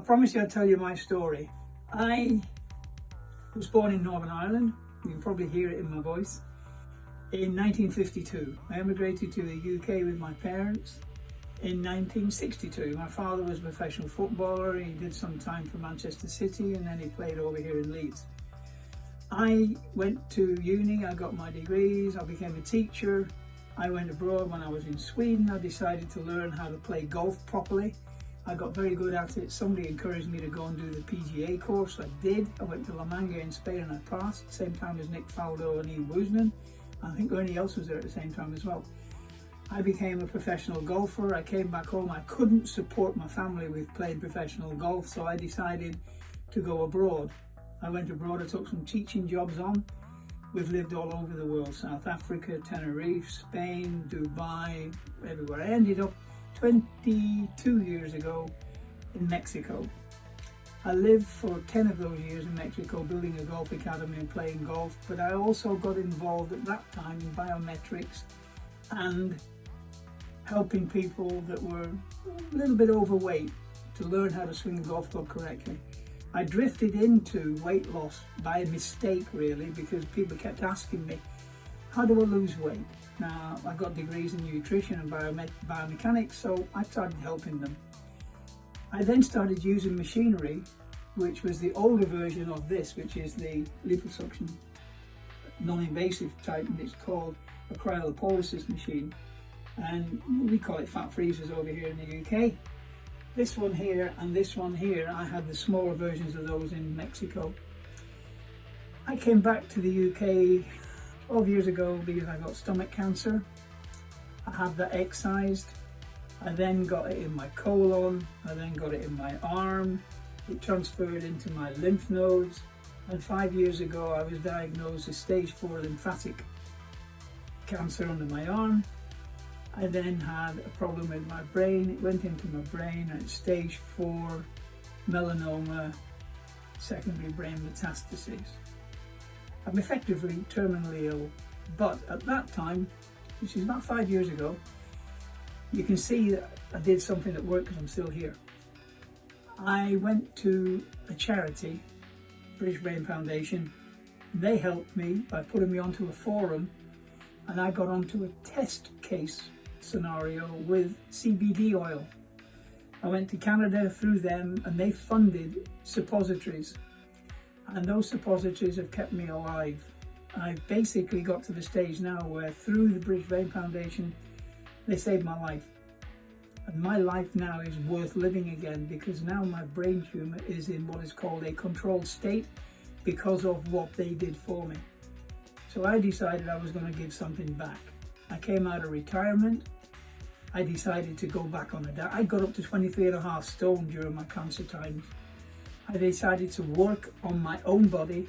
promise you I'll tell you my story. I was born in Northern Ireland, you can probably hear it in my voice, in 1952. I emigrated to the UK with my parents in 1962. My father was a professional footballer, he did some time for Manchester City and then he played over here in Leeds. I went to uni, I got my degrees, I became a teacher. I went abroad when I was in Sweden. I decided to learn how to play golf properly. I got very good at it. Somebody encouraged me to go and do the PGA course. I did. I went to La Manga in Spain and I passed, same time as Nick Faldo and Ian Woosnam. I think Ernie else was there at the same time as well. I became a professional golfer. I came back home. I couldn't support my family with playing professional golf, so I decided to go abroad. I went abroad, I took some teaching jobs on. We've lived all over the world, South Africa, Tenerife, Spain, Dubai, everywhere. I ended up 22 years ago in Mexico. I lived for 10 of those years in Mexico building a golf academy and playing golf, but I also got involved at that time in biometrics and helping people that were a little bit overweight to learn how to swing a golf club correctly. I drifted into weight loss by mistake really, because people kept asking me, how do I lose weight? Now, I got degrees in nutrition and biomechanics, so I started helping them. I then started using machinery, which was the older version of this, which is the liposuction, non-invasive type, and it's called a cryolipolysis machine. And we call it fat freezers over here in the UK. This one here and this one here, I had the smaller versions of those in Mexico. I came back to the UK 12 years ago because I got stomach cancer. I had that excised. I then got it in my colon. I then got it in my arm. It transferred into my lymph nodes. And 5 years ago, I was diagnosed with stage 4 lymphatic cancer under my arm. I then had a problem with my brain. It went into my brain and it's stage 4 melanoma, secondary brain metastases. I'm effectively terminally ill, but at that time, which is about 5 years ago, you can see that I did something that worked because I'm still here. I went to a charity, British Brain Foundation. They helped me by putting me onto a forum, and I got onto a test case scenario with CBD oil. I went to Canada through them and they funded suppositories, and those suppositories have kept me alive. I basically got to the stage now where through the British Brain Foundation they saved my life, and my life now is worth living again because now my brain tumour is in what is called a controlled state because of what they did for me. So I decided I was going to give something back. I came out of retirement. I decided to go back on a diet. I got up to 23.5 stone during my cancer times. I decided to work on my own body.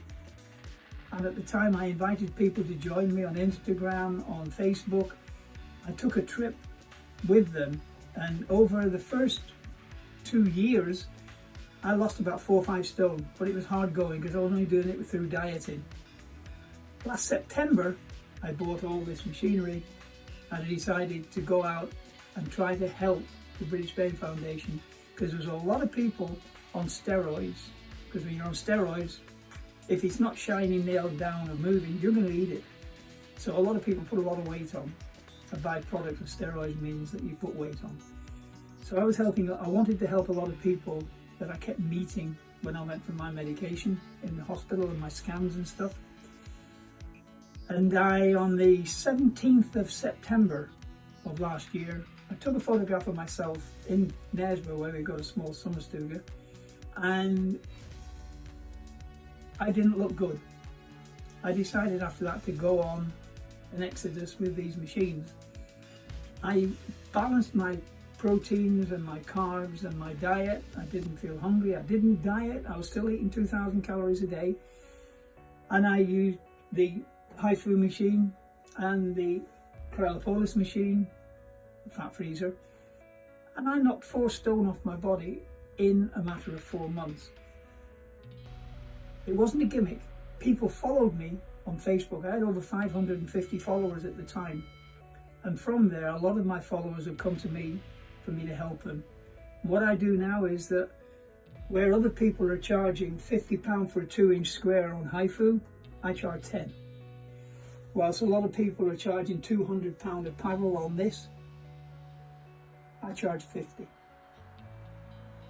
And at the time I invited people to join me on Instagram, on Facebook. I took a trip with them, and over the first 2 years, I lost about 4 or 5 stone, but it was hard going because I was only doing it through dieting. Last September, I bought all this machinery and I decided to go out and try to help the British Brain Foundation, because there's a lot of people on steroids, because when you're on steroids, if it's not shining, nailed down or moving, you're going to eat it. So a lot of people put a lot of weight on. A byproduct of steroids means that you put weight on. So I wanted to help a lot of people that I kept meeting when I went for my medication in the hospital and my scans and stuff. And on the 17th of September of last year, I took a photograph of myself in Knaresborough, where we got a small summer studio, and I didn't look good. I decided after that to go on an exodus with these machines. I balanced my proteins and my carbs and my diet. I didn't feel hungry. I didn't diet. I was still eating 2,000 calories a day. And I used the high-flu machine and the cryolipolysis machine, fat freezer, and I knocked 4 stone off my body in a matter of 4 months. It wasn't a gimmick. People followed me on Facebook. I had over 550 followers at the time, and from there a lot of my followers have come to me for me to help them. What I do now is that Where other people are charging £50 for a 2-inch square on HIFU, I charge 10. Whilst a lot of people are charging £200 a paddle on this, I charge 50.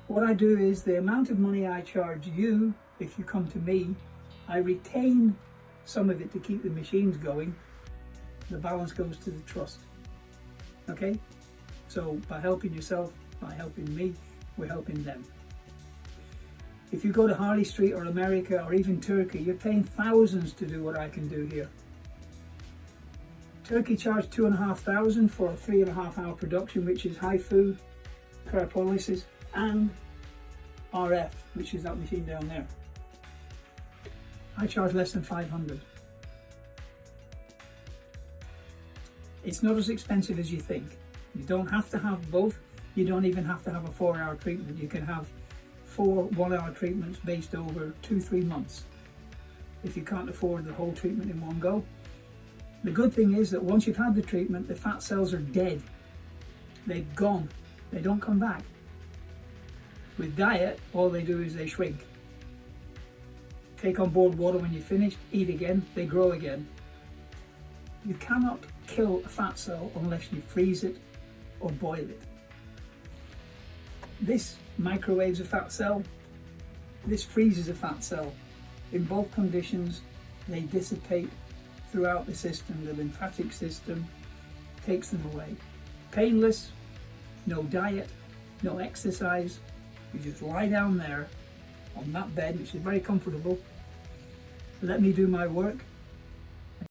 What I do is the amount of money I charge you, if you come to me, I retain some of it to keep the machines going. The balance goes to the trust. Okay? So by helping yourself, by helping me, we're helping them. If you go to Harley Street or America or even Turkey, you're paying thousands to do what I can do here. Turkey charged $2,500 for a 3.5 hour production, which is HIFU, pyrolysis, and RF, which is that machine down there. I charge less than 500. It's not as expensive as you think. You don't have to have both. You don't even have to have a 4-hour treatment. You can have 4 1-hour treatments based over 2-3 months if you can't afford the whole treatment in one go. The good thing is that once you've had the treatment, the fat cells are dead. They've gone. They don't come back. With diet, all they do is they shrink. Take on board water when you finish, eat again, they grow again. You cannot kill a fat cell unless you freeze it or boil it. This microwaves a fat cell, this freezes a fat cell. In both conditions, they dissipate throughout the system. The lymphatic system takes them away. Painless, no diet, no exercise. You just lie down there on that bed, which is very comfortable. Let me do my work.